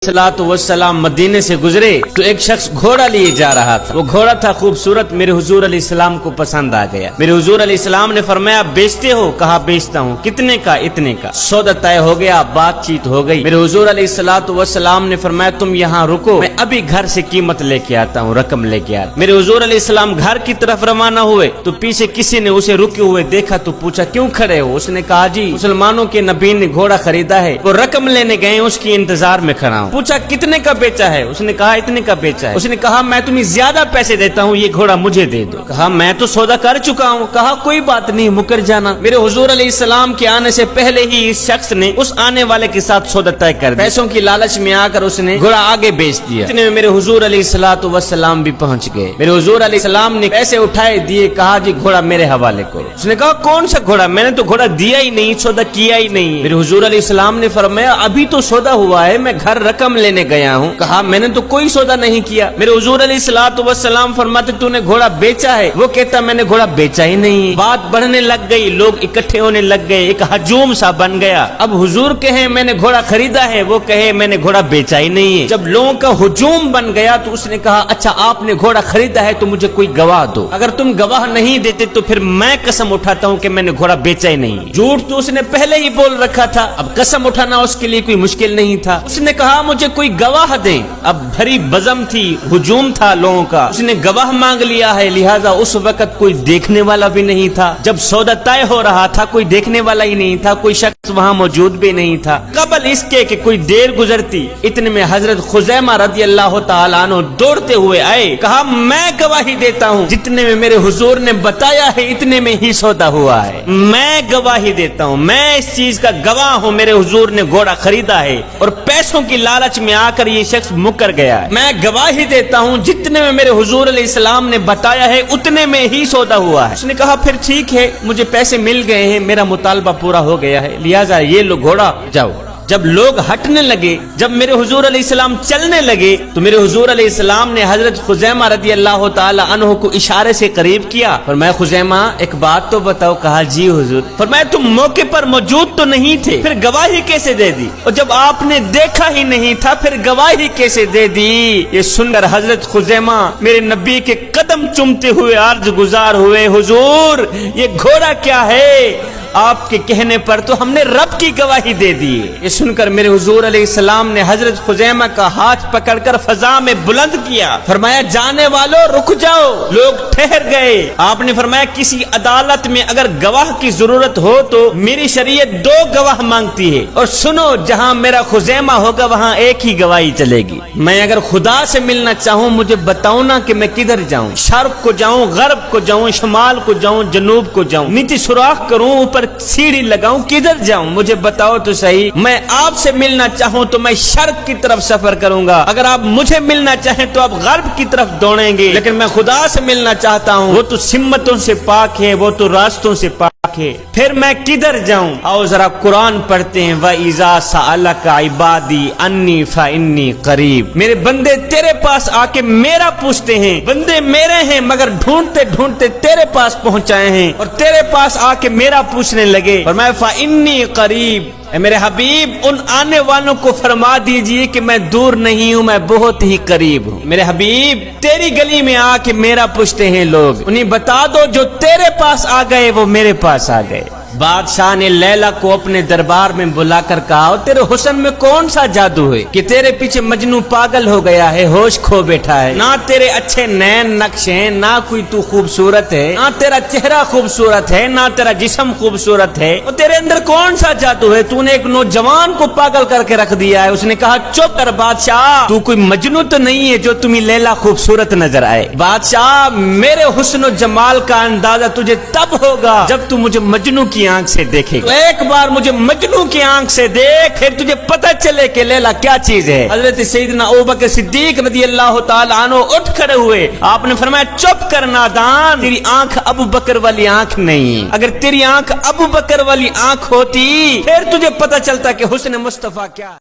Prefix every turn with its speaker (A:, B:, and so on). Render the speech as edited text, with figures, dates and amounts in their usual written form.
A: सलाम मदीने से गुजरे तो एक शख्स घोड़ा लिए जा रहा था। वो घोड़ा था खूबसूरत, मेरे हुजूर अलैहिस्सलाम को पसंद आ गया। मेरे हुजूर अलैहिस्सलाम ने फरमाया बेचते हो? कहा बेचता हूँ। कितने का? इतने का। सौदा तय हो गया, बातचीत हो गई। मेरे हुजूर अलैहिस्सलाम ने फरमाया तुम यहाँ रुको, मैं अभी घर से कीमत लेके आता हूँ, रकम लेके आता। मेरे हुजूर अलैहिस्सलाम घर की तरफ रवाना हुए तो पीछे किसी ने उसे रुके हुए देखा तो पूछा क्यों खड़े हो? उसने कहा जी मुसलमानों के नबी ने घोड़ा खरीदा है, वो रकम लेने गए, उसकी इंतजार में खड़ा हूँ। पूछा कितने का बेचा है? उसने कहा इतने का बेचा है। उसने कहा मैं तुम्हें ज्यादा पैसे देता हूँ, ये घोड़ा मुझे दे दो। कहा मैं तो सौदा कर चुका हूँ। कहा कोई बात नहीं, मुकर जाना। मेरे हुजूर अलैहिस्सलाम के आने से पहले ही इस शख्स ने उस आने वाले के साथ सौदा तय कर दिया। पैसों की लालच में आकर उसने घोड़ा आगे बेच दिया। इतने में मेरे हुजूर अलैहिस्सलाम भी पहुंच गए। मेरे हुजूर अलैहिस्सलाम ने पैसे उठाए, दिए, कहा जी घोड़ा मेरे हवाले करो। उसने कहा कौन सा घोड़ा? मैंने तो घोड़ा दिया ही नहीं, सौदा किया ही नहीं। मेरे हुजूर अलैहिस्सलाम ने फरमाया अभी तो सौदा हुआ है, मैं घर रकम लेने गया हूँ। कहा मैंने तो कोई सौदा नहीं किया। मेरे हुजूर अलैहिस्सलाम फरमाते तूने घोड़ा बेचा है? वो कहता मैंने घोड़ा बेचा ही नहीं। बात बढ़ने लग गई, लोग इकट्ठे होने लग गए, एक हजूम सा बन गया। अब हुजूर कहे मैंने घोड़ा खरीदा है, वो कहे मैंने घोड़ा बेचा ही नहीं है। जब लोगों का हुजूम बन गया तो उसने कहा अच्छा आपने घोड़ा खरीदा है तो मुझे कोई गवाह दो। अगर तुम गवाह नहीं देते तो फिर मैं कसम उठाता हूँ कि मैंने घोड़ा बेचा ही नहीं। झूठ तो उसने पहले ही बोल रखा था, अब कसम उठाना उसके लिए कोई मुश्किल नहीं था। उसने कहा मुझे कोई गवाह दे। अब भरी बज़म थी, हुजूम था लोगों का, उसने गवाह मांग लिया है, लिहाजा उस वक्त कोई देखने वाला भी नहीं था। जब सौदा तय हो रहा था कोई देखने वाला ही नहीं था, कोई शख्स वहाँ मौजूद भी नहीं था। कबल इसके कि कोई देर गुजरती, इतने में हजरत खुज़ैमा रज़ियल्लाहु ताला अन्हु दौड़ते हुए आए। कहा मैं गवाही देता हूँ, जितने में मेरे हुजूर ने बताया है इतने में ही सौदा हुआ है। मैं गवाही देता हूँ, मैं इस चीज का गवाह हूँ, मेरे हुजूर ने घोड़ा खरीदा है और पैसों की लालच में आकर ये शख्स मुकर गया है। मैं गवाही देता हूँ जितने में मेरे हुजूर अलैहिस्सलाम ने बताया है उतने में ही सौदा हुआ है। उसने कहा फिर ठीक है, मुझे पैसे मिल गए हैं, मेरा मुतालबा पूरा हो गया है, लिहाजा ये लो घोड़ा जाओ। जब लोग हटने लगे, जब मेरे हुजूर अलैहिस्सलाम चलने लगे तो मेरे हुजूर अलैहिस्सलाम ने हजरत खुज़ैमा रज़ियल्लाहु ताला अन्हु को इशारे से करीब किया। फरमाया खुज़ैमा एक बात तो बताओ। कहा जी हुजूर। फरमाया तुम मौके पर मौजूद तो नहीं थे, फिर गवाही कैसे दे दी? और जब आपने देखा ही नहीं था फिर गवाही कैसे दे दी? ये सुनकर हजरत खुज़ैमा मेरे नबी के कदम चूमते हुए अर्ज गुजार हुए, हुजूर ये घोड़ा क्या है? आपके कहने पर तो हमने रब की गवाही दे दी। ये सुनकर मेरे हुजूर अलैहिस्सलाम ने हजरत खुज़ैमा का हाथ पकड़कर फजा में बुलंद किया। फरमाया जाने वालों रुक जाओ। लोग ठहर गए। आपने फरमाया किसी अदालत में अगर गवाह की जरूरत हो तो मेरी शरीयत 2 गवाह मांगती है, और सुनो जहाँ मेरा खुज़ैमा होगा वहाँ एक ही गवाही चलेगी। मैं अगर खुदा से मिलना चाहूँ मुझे बताओ ना कि मैं किधर जाऊँ, शर्क को जाऊँ, गर्ब को जाऊँ, शमाल को जाऊँ, जनूब को जाऊँ, नीचे सुराख करूँ, ऊपर सीढ़ी लगाऊं, किधर जाऊं मुझे बताओ तो सही। मैं आपसे मिलना चाहूं तो मैं शर्क की तरफ सफर करूंगा, अगर आप मुझे मिलना चाहें तो आप गर्ब की तरफ दौड़ेंगे, लेकिन मैं खुदा से मिलना चाहता हूं, वो तो सिम्मतों से पाक है, वो तो रास्तों से पाक है, फिर मैं किधर जाऊं? आओ जरा कुरान पढ़ते हैं। व इज़ा सअलका इबादी अन्नी फइन्नी करीब। मेरे बंदे तेरे पास आके मेरा पूछते हैं, बंदे मेरे हैं मगर ढूंढते ढूंढते तेरे पास पहुंचाए हैं, और तेरे पास आके मेरा पूछने लगे। और मैं फइन्नी करीब, मेरे हबीब उन आने वालों को फरमा दीजिए कि मैं दूर नहीं हूँ, मैं बहुत ही करीब हूँ। मेरे हबीब तेरी गली में आके मेरा पूछते हैं लोग, उन्हें बता दो जो तेरे पास आ गए वो मेरे पास आ गए। बादशाह ने लैला को अपने दरबार में बुलाकर कहा तेरे हुस्न में कौन सा जादू है कि तेरे पीछे मजनू पागल हो गया है, होश खो बैठा है? ना तेरे अच्छे नैन नक्श हैं, ना कोई तू खूबसूरत है, ना तेरा चेहरा खूबसूरत है, ना तेरा जिस्म खूबसूरत है, और तेरे अंदर कौन सा जादू है? तूने एक नौजवान को पागल करके रख दिया है। उसने कहा चुप कर बादशाह, तू कोई मजनू तो नहीं है जो तुम्हें लैला खूबसूरत नजर आए। बादशाह मेरे हुस्न जमाल का अंदाजा तुझे तब होगा जब तू मुझे मजनू की आंख से देखेगा। तो एक बार मुझे मजनू की आंख से देख, फिर तुझे पता चले कि लैला क्या चीज है। हजरत सैयदना अबू बकर सिद्दीक रज़ियल्लाहु ताला अन्हु उठ खड़े हुए। आपने फरमाया चुप कर नादान, तेरी आंख अबू बकर वाली आंख नहीं। अगर तेरी आंख अबू बकर वाली आंख होती फिर तुझे पता चलता कि हुस्न मुस्तफा क्या है।